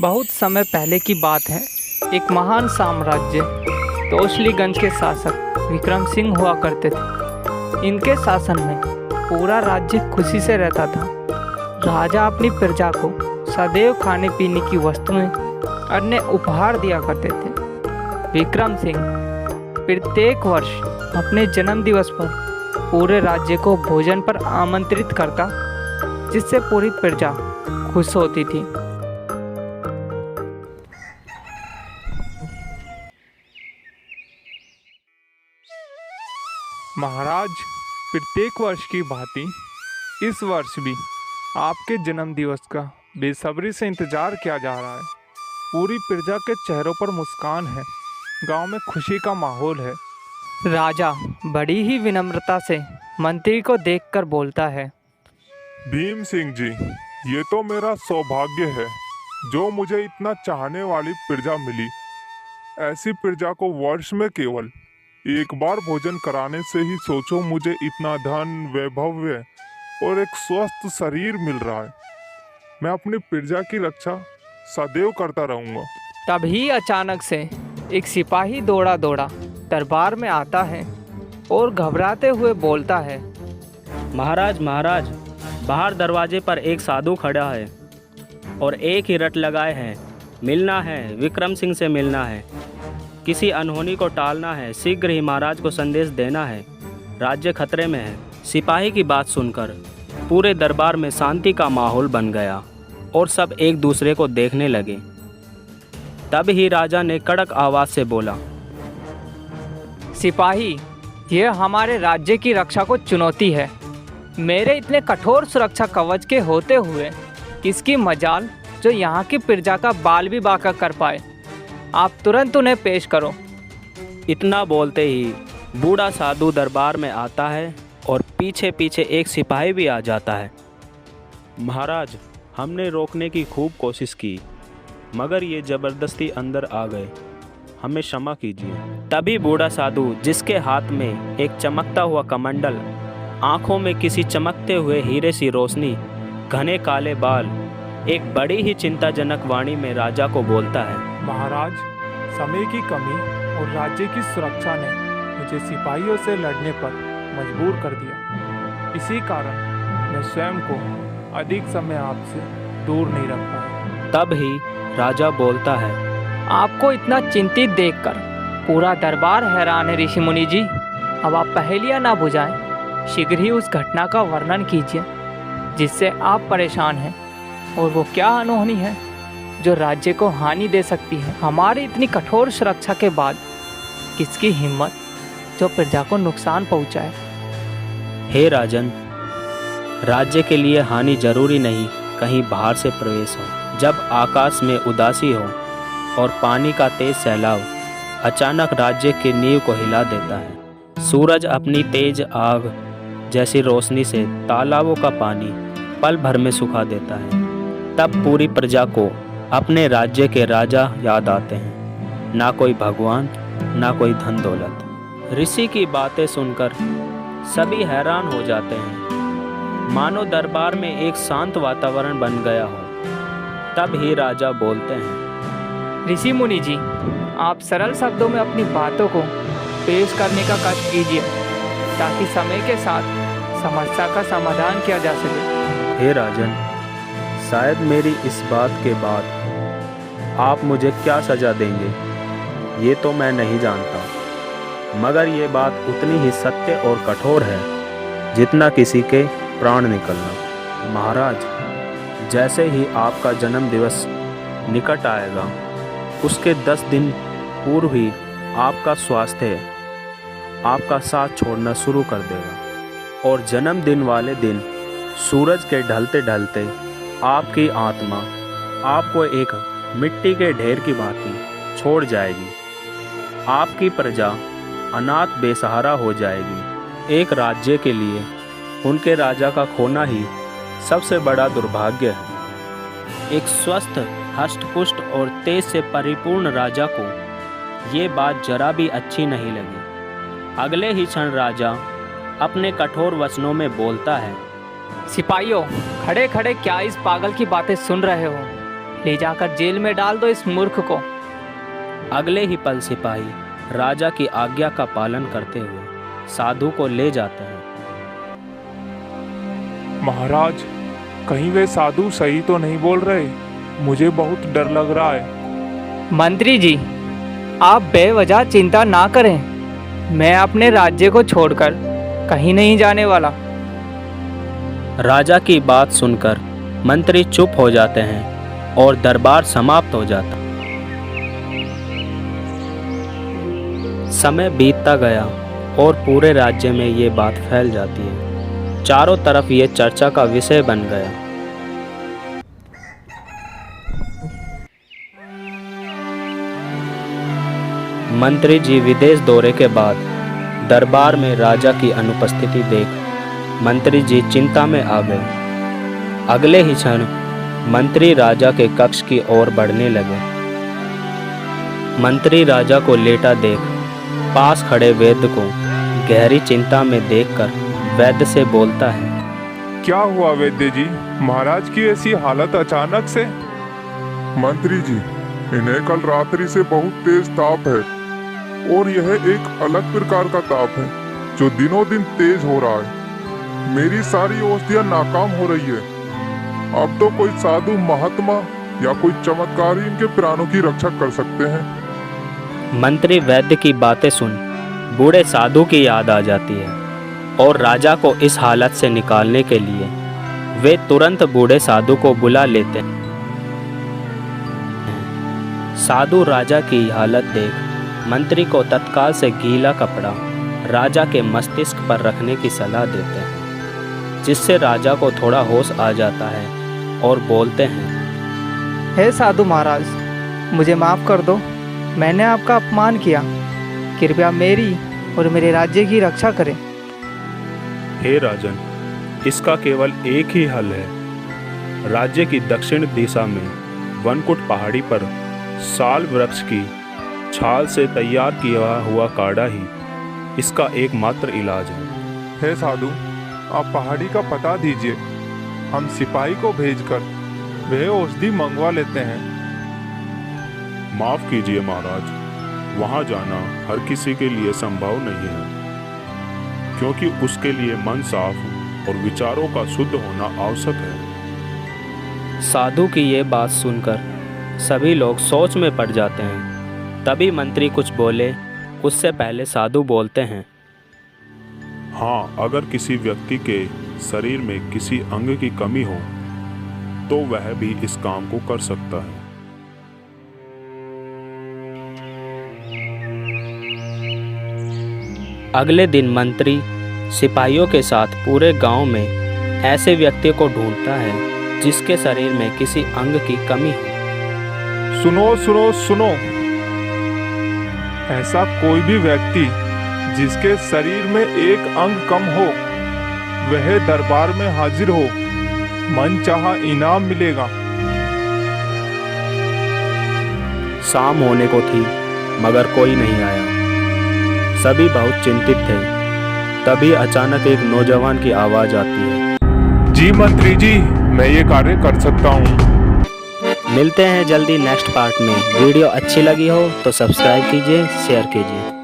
बहुत समय पहले की बात है। एक महान साम्राज्य तोशलीगंज के शासक विक्रम सिंह हुआ करते थे। इनके शासन में पूरा राज्य खुशी से रहता था। राजा अपनी प्रजा को सदैव खाने पीने की वस्तुएं अन्य उपहार दिया करते थे। विक्रम सिंह प्रत्येक वर्ष अपने जन्म दिवस पर पूरे राज्य को भोजन पर आमंत्रित करता, जिससे पूरी प्रजा खुश होती थी। महाराज, प्रत्येक वर्ष की भांति इस वर्ष भी आपके जन्म दिवस का बेसब्री से इंतजार किया जा रहा है। पूरी प्रजा के चेहरों पर मुस्कान है, गांव में खुशी का माहौल है। राजा बड़ी ही विनम्रता से मंत्री को देखकर बोलता है। भीम सिंह जी, ये तो मेरा सौभाग्य है जो मुझे इतना चाहने वाली प्रजा मिली। ऐसी प्रजा को वर्ष में केवल एक बार भोजन कराने से ही सोचो मुझे इतना धन, वैभव और एक स्वस्थ शरीर मिल रहा है। मैं अपनी प्रजा की रक्षा सदैव करता रहूंगा। तभी अचानक से एक सिपाही दौड़ा दौड़ा दरबार में आता है और घबराते हुए बोलता है। महाराज महाराज, बाहर दरवाजे पर एक साधु खड़ा है और एक ही रट लगाए हैं। मिलना है, विक्रम सिंह से मिलना है। किसी अनहोनी को टालना है, शीघ्र ही महाराज को संदेश देना है। राज्य खतरे में है। सिपाही की बात सुनकर पूरे दरबार में शांति का माहौल बन गया और सब एक दूसरे को देखने लगे। तब ही राजा ने कड़क आवाज से बोला, सिपाही, यह हमारे राज्य की रक्षा को चुनौती है। मेरे इतने कठोर सुरक्षा कवच के होते हुए किसकी मजाल जो यहाँ की प्रजा का बाल भी बांका कर पाए। आप तुरंत उन्हें पेश करो। इतना बोलते ही बूढ़ा साधु दरबार में आता है और पीछे पीछे एक सिपाही भी आ जाता है। महाराज, हमने रोकने की खूब कोशिश की, मगर ये ज़बरदस्ती अंदर आ गए। हमें क्षमा कीजिए। तभी बूढ़ा साधु, जिसके हाथ में एक चमकता हुआ कमंडल, आंखों में किसी चमकते हुए हीरे सी रोशनी, घने काले बाल, एक बड़ी ही चिंताजनक वाणी में राजा को बोलता है। महाराज, समय की कमी और राज्य की सुरक्षा ने मुझे सिपाहियों से लड़ने पर मजबूर कर दिया। इसी कारण मैं स्वयं को अधिक समय आपसे दूर नहीं रख पाया। तब ही राजा बोलता है। आपको इतना चिंतित देखकर पूरा दरबार हैरान है ऋषि मुनि जी। अब आप पहेलियां ना बुझाएं, शीघ्र ही उस घटना का वर्णन कीजिए जिससे आप परेशान हैं, और वो क्या अनहोनी है जो राज्य को हानि दे सकती है। हमारी इतनी कठोर सुरक्षा के बाद किसकी हिम्मत जो प्रजा को नुकसान पहुंचाए। हे राजन, राज्य के लिए हानि जरूरी नहीं कहीं बाहर से प्रवेश हो। जब आकाश में उदासी हो और पानी का तेज सैलाव अचानक राज्य की नींव को हिला देता है, सूरज अपनी तेज आग जैसी रोशनी से तालाबों का पानी पल भर में सुखा देता है, तब पूरी प्रजा को अपने राज्य के राजा याद आते हैं। ना कोई भगवान, ना कोई धन दौलत। ऋषि की बातें सुनकर सभी हैरान हो जाते हैं, मानो दरबार में एक शांत वातावरण बन गया हो। तब ही राजा बोलते हैं। ऋषि मुनि जी, आप सरल शब्दों में अपनी बातों को पेश करने का कष्ट कीजिए ताकि समय के साथ समस्या का समाधान किया जा सके। हे राजन, शायद मेरी इस बात के बाद आप मुझे क्या सज़ा देंगे ये तो मैं नहीं जानता, मगर ये बात उतनी ही सत्य और कठोर है जितना किसी के प्राण निकलना। महाराज, जैसे ही आपका जन्म दिवस निकट आएगा, उसके 10 दिन पूर्व ही आपका स्वास्थ्य आपका साथ छोड़ना शुरू कर देगा, और जन्मदिन वाले दिन सूरज के ढलते ढलते आपकी आत्मा आपको एक मिट्टी के ढेर की भांति छोड़ जाएगी। आपकी प्रजा अनाथ बेसहारा हो जाएगी। एक राज्य के लिए उनके राजा का खोना ही सबसे बड़ा दुर्भाग्य है। एक स्वस्थ, हष्टपुष्ट और तेज से परिपूर्ण राजा को ये बात जरा भी अच्छी नहीं लगी। अगले ही क्षण राजा अपने कठोर वचनों में बोलता है। सिपाहियों, खड़े खड़े क्या इस पागल की बातें सुन रहे हो? ले जाकर जेल में डाल दो इस मूर्ख को। अगले ही पल सिपाही राजा की आज्ञा का पालन करते हुए साधु को ले जाते हैं। महाराज, कहीं वे साधु सही तो नहीं बोल रहे? मुझे बहुत डर लग रहा है। मंत्री जी, आप बेवजह चिंता ना करें। मैं अपने राज्य को छोड़कर कहीं नहीं जाने वाला। राजा की बात सुनकर मंत्री चुप हो जाते हैं और दरबार समाप्त हो जाता। समय बीतता गया और पूरे राज्य में ये बात फैल जाती है। चारों तरफ ये चर्चा का विषय बन गया। मंत्री जी विदेश दौरे के बाद दरबार में राजा की अनुपस्थिति देख मंत्री जी चिंता में आ गए। अगले ही क्षण मंत्री राजा के कक्ष की ओर बढ़ने लगे। मंत्री राजा को लेटा देख पास खड़े वैद्य को गहरी चिंता में देखकर वैद्य से बोलता है। क्या हुआ वैद्य जी? महाराज की ऐसी हालत अचानक से? मंत्री जी, इन्हें कल रात्रि से बहुत तेज ताप है और यह एक अलग प्रकार का ताप है जो दिनों दिन तेज हो रहा है। मेरी सारी औषधियां नाकाम हो रही है। अब तो कोई साधु महात्मा या कोई चमत्कारी इनके प्राणों की रक्षा कर सकते हैं। मंत्री वैद्य की बातें सुन बूढ़े साधु की याद आ जाती है और राजा को इस हालत से निकालने के लिए वे तुरंत बूढ़े साधु को बुला लेते हैं। साधु राजा की हालत देख मंत्री को तत्काल से गीला कपड़ा राजा के मस्तिष्क पर रखने की सलाह देते हैं, जिससे राजा को थोड़ा होश आ जाता है और बोलते हैं। हे साधु महाराज, मुझे माफ़ कर दो। मैंने आपका अपमान किया। कृपया मेरी और मेरे राज्य की रक्षा करें। हे राजन, इसका केवल एक ही हल है। राज्य की दक्षिण दिशा में वनकुट पहाड़ी पर साल वृक्ष की छाल से तैयार किया हुआ काढ़ा ही इसका एकमात्र इलाज है। हे साधु, आप पहाड़ी का पता दीजिए। हम सिपाही को भेजकर वह औषधि मंगवा लेते हैं। माफ कीजिए महाराज, वहां जाना हर किसी के लिए संभव नहीं है, क्योंकि उसके लिए मन साफ और विचारों का शुद्ध होना आवश्यक है। साधु की ये बात सुनकर सभी लोग सोच में पड़ जाते हैं। तभी मंत्री कुछ बोले उससे पहले साधु बोलते हैं। हाँ, अगर किसी व्यक्ति के शरीर में किसी अंग की कमी हो तो वह भी इस काम को कर सकता है। अगले दिन मंत्री सिपाहियों के साथ पूरे गांव में ऐसे व्यक्ति को ढूंढता है जिसके शरीर में किसी अंग की कमी हो। सुनो सुनो सुनो, ऐसा कोई भी व्यक्ति जिसके शरीर में एक अंग कम हो वह दरबार में हाजिर हो, मन चाहा इनाम मिलेगा। शाम होने को थी मगर कोई नहीं आया। सभी बहुत चिंतित थे। तभी अचानक एक नौजवान की आवाज आती है। जी मंत्री जी, मैं ये कार्य कर सकता हूँ। मिलते हैं जल्दी नेक्स्ट पार्ट में। वीडियो अच्छी लगी हो तो सब्सक्राइब कीजिए, शेयर कीजिए।